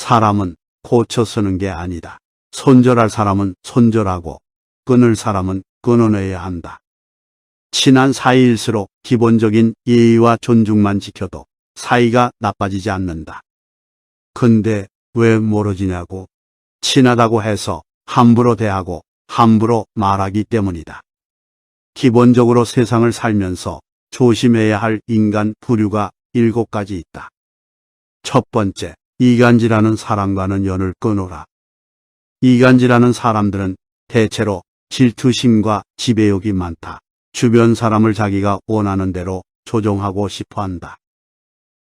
사람은 고쳐 쓰는 게 아니다. 손절할 사람은 손절하고 끊을 사람은 끊어내야 한다. 친한 사이일수록 기본적인 예의와 존중만 지켜도 사이가 나빠지지 않는다. 근데 왜 멀어지냐고? 친하다고 해서 함부로 대하고 함부로 말하기 때문이다. 기본적으로 세상을 살면서 조심해야 할 인간 부류가 7가지 있다. 첫 번째, 이간질하는 사람과는 연을 끊어라. 이간질하는 사람들은 대체로 질투심과 지배욕이 많다. 주변 사람을 자기가 원하는 대로 조종하고 싶어 한다.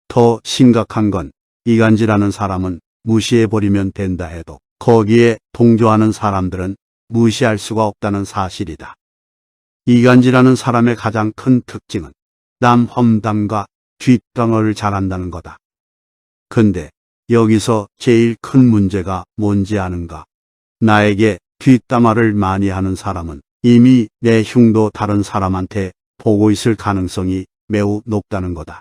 더 심각한 건 이간질하는 사람은 무시해버리면 된다 해도 거기에 동조하는 사람들은 무시할 수가 없다는 사실이다. 이간질하는 사람의 가장 큰 특징은 남 험담과 뒷담화를 잘한다는 거다. 근데 여기서 제일 큰 문제가 뭔지 아는가? 나에게 뒷담화를 많이 하는 사람은 이미 내 흉도 다른 사람한테 보고 있을 가능성이 매우 높다는 거다.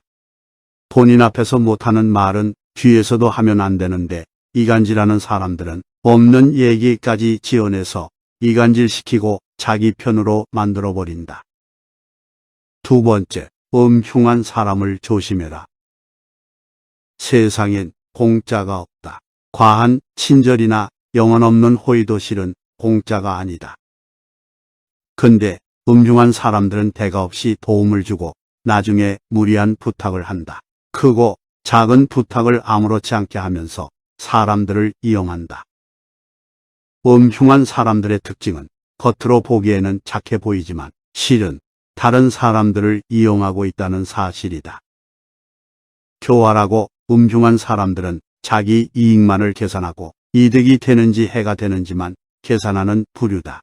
본인 앞에서 못하는 말은 뒤에서도 하면 안 되는데 이간질하는 사람들은 없는 얘기까지 지어내서 이간질시키고 자기 편으로 만들어버린다. 두 번째, 흉한 사람을 조심해라. 세상엔 공짜가 없다. 과한 친절이나 영혼 없는 호의도 실은 공짜가 아니다. 근데 흉한 사람들은 대가 없이 도움을 주고 나중에 무리한 부탁을 한다. 크고 작은 부탁을 아무렇지 않게 하면서 사람들을 이용한다. 흉한 사람들의 특징은 겉으로 보기에는 착해 보이지만 실은 다른 사람들을 이용하고 있다는 사실이다. 교활하고 흉한 사람들은 자기 이익만을 계산하고 이득이 되는지 해가 되는지만 계산하는 부류다.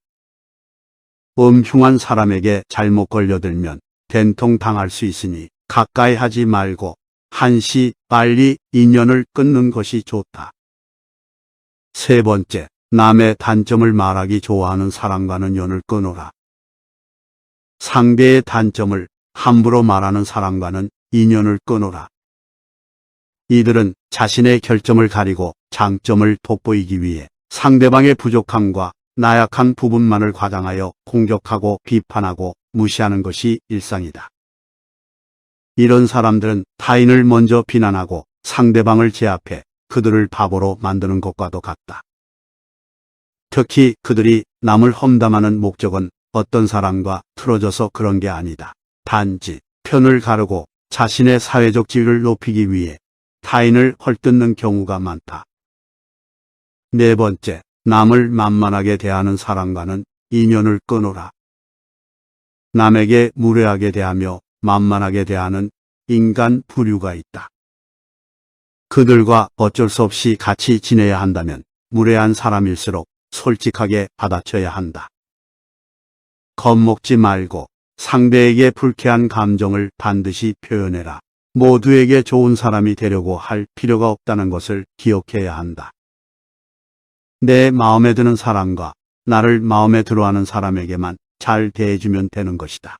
흉한 사람에게 잘못 걸려들면 된통 당할 수 있으니 가까이 하지 말고 한시 빨리 인연을 끊는 것이 좋다. 세 번째, 남의 단점을 말하기 좋아하는 사람과는 연을 끊어라. 상대의 단점을 함부로 말하는 사람과는 인연을 끊어라. 이들은 자신의 결점을 가리고 장점을 돋보이기 위해 상대방의 부족함과 나약한 부분만을 과장하여 공격하고 비판하고 무시하는 것이 일상이다. 이런 사람들은 타인을 먼저 비난하고 상대방을 제압해 그들을 바보로 만드는 것과도 같다. 특히 그들이 남을 험담하는 목적은 어떤 사람과 틀어져서 그런 게 아니다. 단지 편을 가르고 자신의 사회적 지위를 높이기 위해 타인을 헐뜯는 경우가 많다. 네 번째, 남을 만만하게 대하는 사람과는 인연을 끊어라. 남에게 무례하게 대하며 만만하게 대하는 인간 부류가 있다. 그들과 어쩔 수 없이 같이 지내야 한다면 무례한 사람일수록 솔직하게 받아쳐야 한다. 겁먹지 말고 상대에게 불쾌한 감정을 반드시 표현해라. 모두에게 좋은 사람이 되려고 할 필요가 없다는 것을 기억해야 한다. 내 마음에 드는 사람과 나를 마음에 들어하는 사람에게만 잘 대해주면 되는 것이다.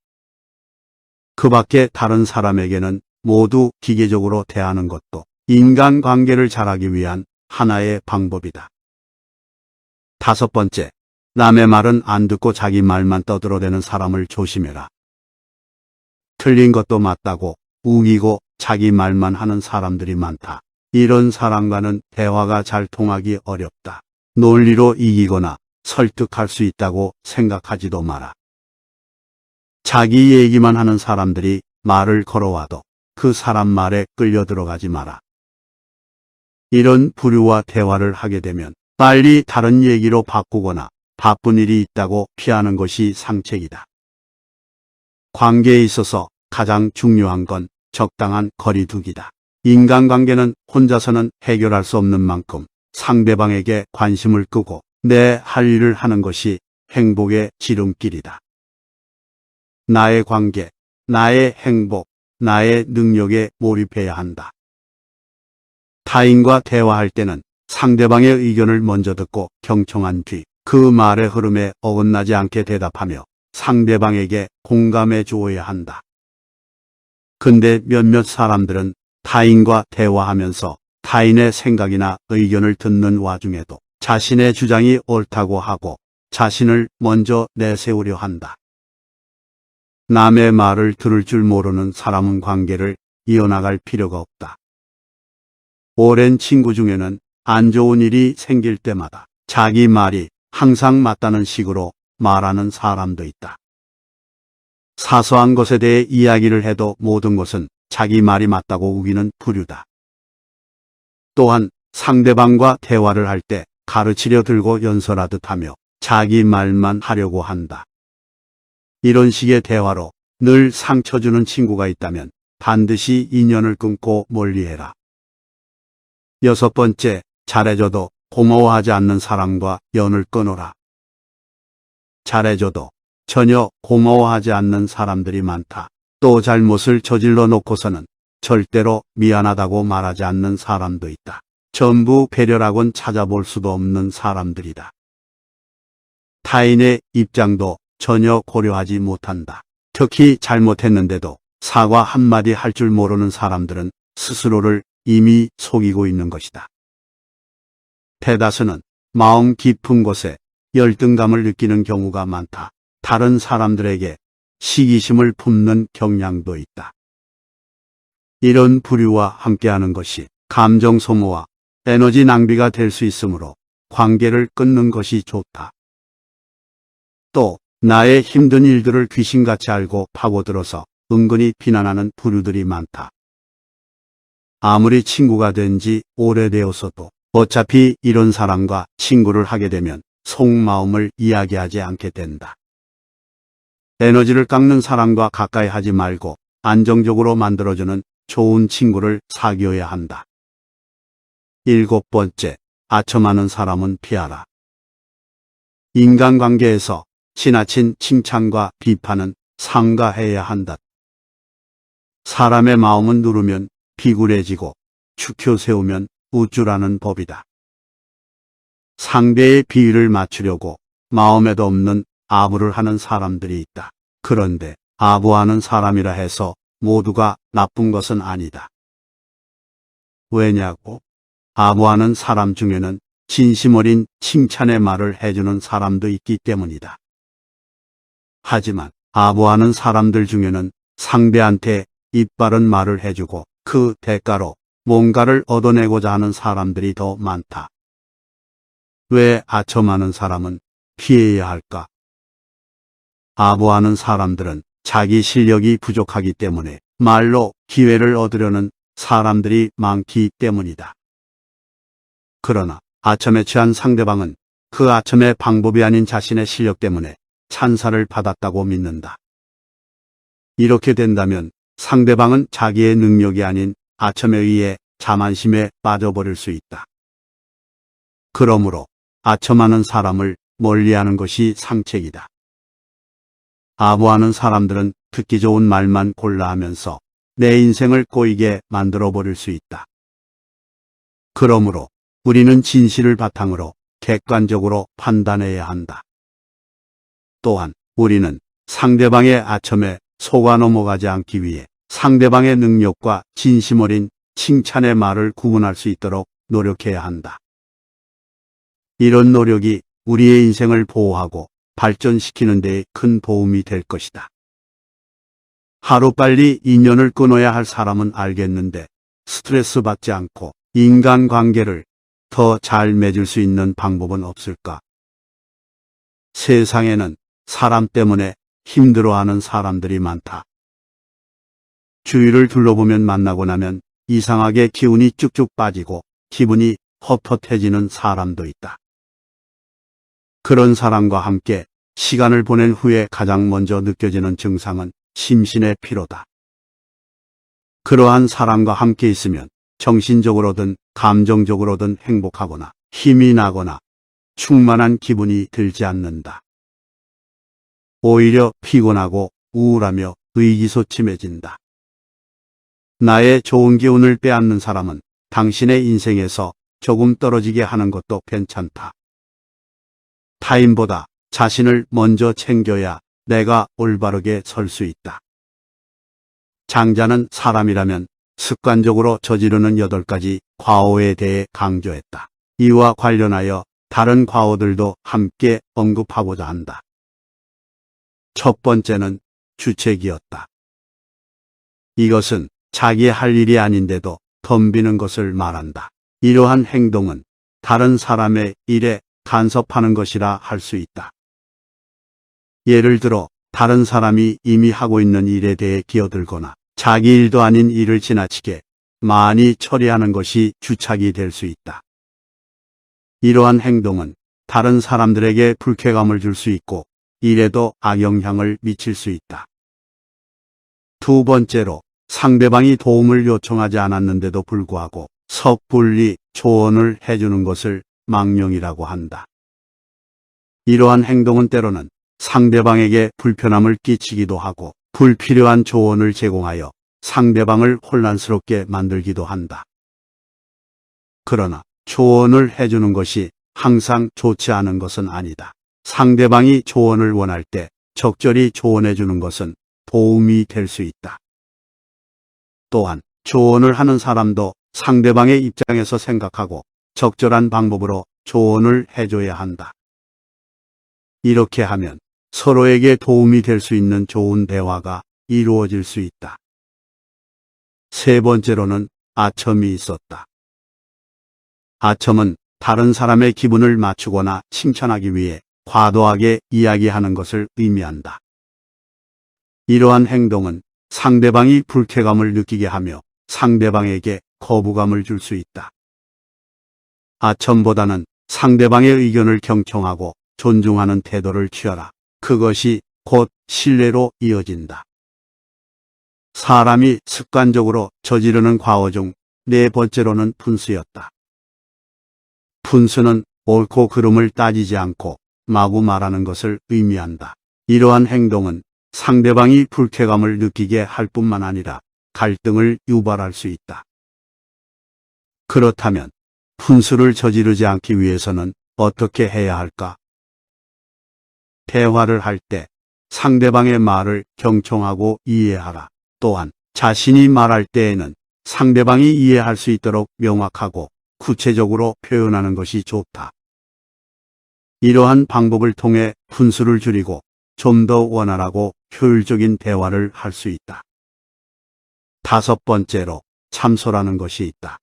그 밖에 다른 사람에게는 모두 기계적으로 대하는 것도 인간관계를 잘하기 위한 하나의 방법이다. 다섯 번째, 남의 말은 안 듣고 자기 말만 떠들어대는 사람을 조심해라. 틀린 것도 맞다고 우기고 자기 말만 하는 사람들이 많다. 이런 사람과는 대화가 잘 통하기 어렵다. 논리로 이기거나 설득할 수 있다고 생각하지도 마라. 자기 얘기만 하는 사람들이 말을 걸어와도 그 사람 말에 끌려 들어가지 마라. 이런 부류와 대화를 하게 되면 빨리 다른 얘기로 바꾸거나 바쁜 일이 있다고 피하는 것이 상책이다. 관계에 있어서 가장 중요한 건 적당한 거리두기다. 인간관계는 혼자서는 해결할 수 없는 만큼 상대방에게 관심을 끄고 내 할 일을 하는 것이 행복의 지름길이다. 나의 관계, 나의 행복, 나의 능력에 몰입해야 한다. 타인과 대화할 때는 상대방의 의견을 먼저 듣고 경청한 뒤 그 말의 흐름에 어긋나지 않게 대답하며 상대방에게 공감해 주어야 한다. 근데 몇몇 사람들은 타인과 대화하면서 타인의 생각이나 의견을 듣는 와중에도 자신의 주장이 옳다고 하고 자신을 먼저 내세우려 한다. 남의 말을 들을 줄 모르는 사람은 관계를 이어나갈 필요가 없다. 오랜 친구 중에는 안 좋은 일이 생길 때마다 자기 말이 항상 맞다는 식으로 말하는 사람도 있다. 사소한 것에 대해 이야기를 해도 모든 것은 자기 말이 맞다고 우기는 부류다. 또한 상대방과 대화를 할 때 가르치려 들고 연설하듯 하며 자기 말만 하려고 한다. 이런 식의 대화로 늘 상처 주는 친구가 있다면 반드시 인연을 끊고 멀리해라. 6번째, 잘해줘도 고마워하지 않는 사람과 연을 끊어라. 잘해줘도 전혀 고마워하지 않는 사람들이 많다. 또 잘못을 저질러 놓고서는 절대로 미안하다고 말하지 않는 사람도 있다. 전부 배려라곤 찾아볼 수도 없는 사람들이다. 타인의 입장도 전혀 고려하지 못한다. 특히 잘못했는데도 사과 한마디 할 줄 모르는 사람들은 스스로를 이미 속이고 있는 것이다. 대다수는 마음 깊은 곳에 열등감을 느끼는 경우가 많다. 다른 사람들에게 시기심을 품는 경향도 있다. 이런 부류와 함께하는 것이 감정 소모와 에너지 낭비가 될 수 있으므로 관계를 끊는 것이 좋다. 또 나의 힘든 일들을 귀신같이 알고 파고들어서 은근히 비난하는 부류들이 많다. 아무리 친구가 된 지 오래되었어도 어차피 이런 사람과 친구를 하게 되면 속마음을 이야기하지 않게 된다. 에너지를 깎는 사람과 가까이 하지 말고 안정적으로 만들어주는 좋은 친구를 사귀어야 한다. 7번째, 아첨하는 사람은 피하라. 인간관계에서 지나친 칭찬과 비판은 삼가해야 한다. 사람의 마음은 누르면 비굴해지고 축혀 세우면 우쭐하는 법이다. 상대의 비위를 맞추려고 마음에도 없는 아부를 하는 사람들이 있다. 그런데 아부하는 사람이라 해서 모두가 나쁜 것은 아니다. 왜냐고? 아부하는 사람 중에는 진심 어린 칭찬의 말을 해주는 사람도 있기 때문이다. 하지만 아부하는 사람들 중에는 상대한테 입바른 말을 해주고 그 대가로 뭔가를 얻어내고자 하는 사람들이 더 많다. 왜 아첨하는 사람은 피해야 할까? 아부하는 사람들은 자기 실력이 부족하기 때문에 말로 기회를 얻으려는 사람들이 많기 때문이다. 그러나 아첨에 취한 상대방은 그 아첨의 방법이 아닌 자신의 실력 때문에 찬사를 받았다고 믿는다. 이렇게 된다면 상대방은 자기의 능력이 아닌 아첨에 의해 자만심에 빠져버릴 수 있다. 그러므로 아첨하는 사람을 멀리하는 것이 상책이다. 아부하는 사람들은 듣기 좋은 말만 골라 하면서 내 인생을 꼬이게 만들어버릴 수 있다. 그러므로 우리는 진실을 바탕으로 객관적으로 판단해야 한다. 또한 우리는 상대방의 아첨에 속아 넘어가지 않기 위해 상대방의 능력과 진심 어린 칭찬의 말을 구분할 수 있도록 노력해야 한다. 이런 노력이 우리의 인생을 보호하고 발전시키는 데 큰 도움이 될 것이다. 하루빨리 인연을 끊어야 할 사람은 알겠는데 스트레스 받지 않고 인간관계를 더 잘 맺을 수 있는 방법은 없을까? 세상에는 사람 때문에 힘들어하는 사람들이 많다. 주위를 둘러보면 만나고 나면 이상하게 기운이 쭉쭉 빠지고 기분이 헛헛해지는 사람도 있다. 그런 사람과 함께 시간을 보낸 후에 가장 먼저 느껴지는 증상은 심신의 피로다. 그러한 사람과 함께 있으면 정신적으로든 감정적으로든 행복하거나 힘이 나거나 충만한 기분이 들지 않는다. 오히려 피곤하고 우울하며 의기소침해진다. 나의 좋은 기운을 빼앗는 사람은 당신의 인생에서 조금 떨어지게 하는 것도 괜찮다. 타인보다 자신을 먼저 챙겨야 내가 올바르게 설 수 있다. 장자는 사람이라면 습관적으로 저지르는 8가지 과오에 대해 강조했다. 이와 관련하여 다른 과오들도 함께 언급하고자 한다. 첫 번째는 주책이었다. 이것은 자기 할 일이 아닌데도 덤비는 것을 말한다. 이러한 행동은 다른 사람의 일에 간섭하는 것이라 할 수 있다. 예를 들어 다른 사람이 이미 하고 있는 일에 대해 기어들거나 자기 일도 아닌 일을 지나치게 많이 처리하는 것이 주착이 될 수 있다. 이러한 행동은 다른 사람들에게 불쾌감을 줄 수 있고 일에도 악영향을 미칠 수 있다. 두 번째로 상대방이 도움을 요청하지 않았는데도 불구하고 섣불리 조언을 해주는 것을 망령이라고 한다. 이러한 행동은 때로는 상대방에게 불편함을 끼치기도 하고 불필요한 조언을 제공하여 상대방을 혼란스럽게 만들기도 한다. 그러나 조언을 해주는 것이 항상 좋지 않은 것은 아니다. 상대방이 조언을 원할 때 적절히 조언해주는 것은 도움이 될 수 있다. 또한 조언을 하는 사람도 상대방의 입장에서 생각하고 적절한 방법으로 조언을 해줘야 한다. 이렇게 하면 서로에게 도움이 될 수 있는 좋은 대화가 이루어질 수 있다. 세 번째로는 아첨이 있었다. 아첨은 다른 사람의 기분을 맞추거나 칭찬하기 위해 과도하게 이야기하는 것을 의미한다. 이러한 행동은 상대방이 불쾌감을 느끼게 하며 상대방에게 거부감을 줄 수 있다. 아첨보다는 상대방의 의견을 경청하고 존중하는 태도를 취하라. 그것이 곧 신뢰로 이어진다. 사람이 습관적으로 저지르는 과오 중 네 번째로는 분수였다. 분수는 옳고 그름을 따지지 않고 마구 말하는 것을 의미한다. 이러한 행동은 상대방이 불쾌감을 느끼게 할 뿐만 아니라 갈등을 유발할 수 있다. 그렇다면 분수를 저지르지 않기 위해서는 어떻게 해야 할까? 대화를 할 때 상대방의 말을 경청하고 이해하라. 또한 자신이 말할 때에는 상대방이 이해할 수 있도록 명확하고 구체적으로 표현하는 것이 좋다. 이러한 방법을 통해 분수를 줄이고 좀 더 원활하고 효율적인 대화를 할 수 있다. 다섯 번째로 참소라는 것이 있다.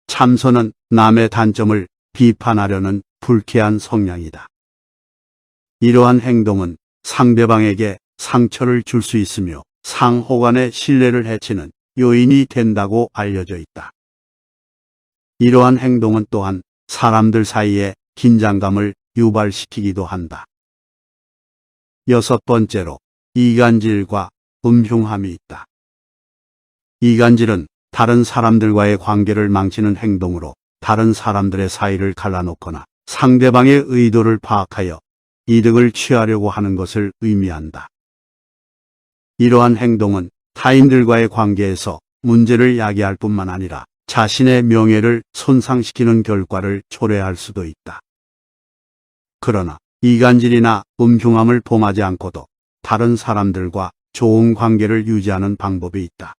참소는 남의 단점을 비판하려는 불쾌한 성향이다. 이러한 행동은 상대방에게 상처를 줄 수 있으며 상호 간의 신뢰를 해치는 요인이 된다고 알려져 있다. 이러한 행동은 또한 사람들 사이에 긴장감을 유발시키기도 한다. 여섯 번째로 이간질과 음흉함이 있다. 이간질은 다른 사람들과의 관계를 망치는 행동으로 다른 사람들의 사이를 갈라놓거나 상대방의 의도를 파악하여 이득을 취하려고 하는 것을 의미한다. 이러한 행동은 타인들과의 관계에서 문제를 야기할 뿐만 아니라 자신의 명예를 손상시키는 결과를 초래할 수도 있다. 그러나 이간질이나 음흉함을 범하지 않고도 다른 사람들과 좋은 관계를 유지하는 방법이 있다.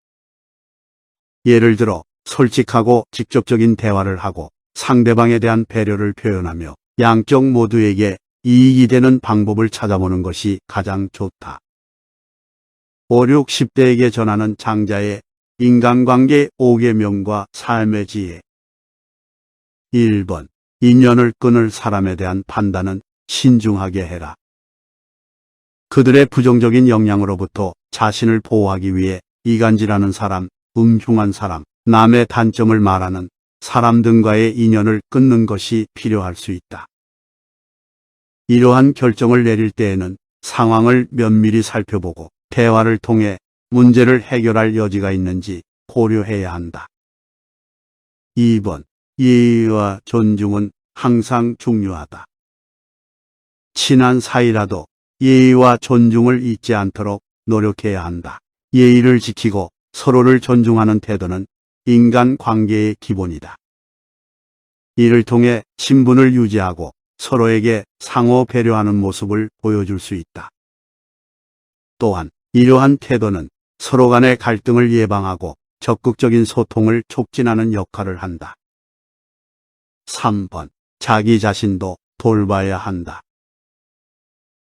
예를 들어 솔직하고 직접적인 대화를 하고 상대방에 대한 배려를 표현하며 양쪽 모두에게 이익이 되는 방법을 찾아보는 것이 가장 좋다. 5, 6, 10대에게 전하는 장자의 인간관계 5계명과 삶의 지혜. 1번. 인연을 끊을 사람에 대한 판단은 신중하게 해라. 그들의 부정적인 영향으로부터 자신을 보호하기 위해 이간질하는 사람, 음흉한 사람, 남의 단점을 말하는 사람 등과의 인연을 끊는 것이 필요할 수 있다. 이러한 결정을 내릴 때에는 상황을 면밀히 살펴보고 대화를 통해 문제를 해결할 여지가 있는지 고려해야 한다. 2번. 예의와 존중은 항상 중요하다. 친한 사이라도 예의와 존중을 잊지 않도록 노력해야 한다. 예의를 지키고 서로를 존중하는 태도는 인간 관계의 기본이다. 이를 통해 친분을 유지하고 서로에게 상호 배려하는 모습을 보여줄 수 있다. 또한 이러한 태도는 서로 간의 갈등을 예방하고 적극적인 소통을 촉진하는 역할을 한다. 3번. 자기 자신도 돌봐야 한다.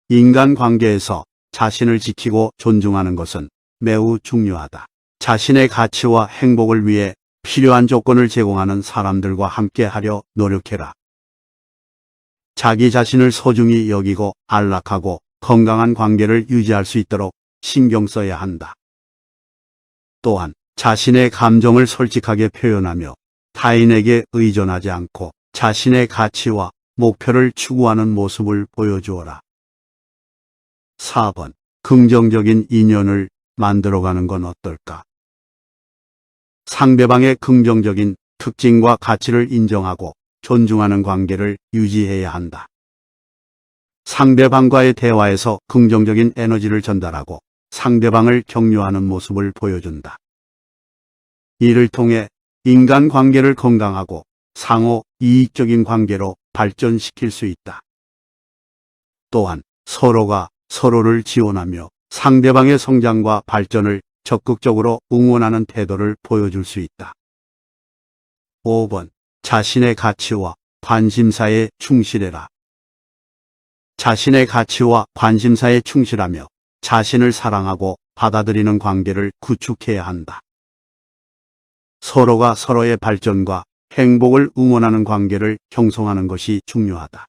인간관계에서 자신을 지키고 존중하는 것은 매우 중요하다. 자신의 가치와 행복을 위해 필요한 조건을 제공하는 사람들과 함께하려 노력해라. 자기 자신을 소중히 여기고 안락하고 건강한 관계를 유지할 수 있도록 신경 써야 한다. 또한 자신의 감정을 솔직하게 표현하며 타인에게 의존하지 않고 자신의 가치와 목표를 추구하는 모습을 보여주어라. 4번. 긍정적인 인연을 만들어가는 건 어떨까? 상대방의 긍정적인 특징과 가치를 인정하고 존중하는 관계를 유지해야 한다. 상대방과의 대화에서 긍정적인 에너지를 전달하고 상대방을 격려하는 모습을 보여준다. 이를 통해 인간관계를 건강하고 상호 이익적인 관계로 발전시킬 수 있다. 또한 서로가 서로를 지원하며 상대방의 성장과 발전을 적극적으로 응원하는 태도를 보여줄 수 있다. 5번. 자신의 가치와 관심사에 충실해라. 자신의 가치와 관심사에 충실하며 자신을 사랑하고 받아들이는 관계를 구축해야 한다. 서로가 서로의 발전과 행복을 응원하는 관계를 형성하는 것이 중요하다.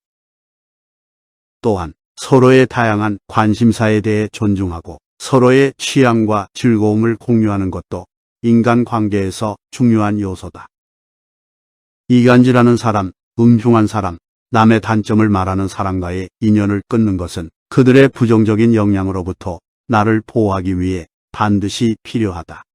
또한 서로의 다양한 관심사에 대해 존중하고 서로의 취향과 즐거움을 공유하는 것도 인간관계에서 중요한 요소다. 이간질하는 사람, 음흉한 사람, 남의 단점을 말하는 사람과의 인연을 끊는 것은 그들의 부정적인 영향으로부터 나를 보호하기 위해 반드시 필요하다.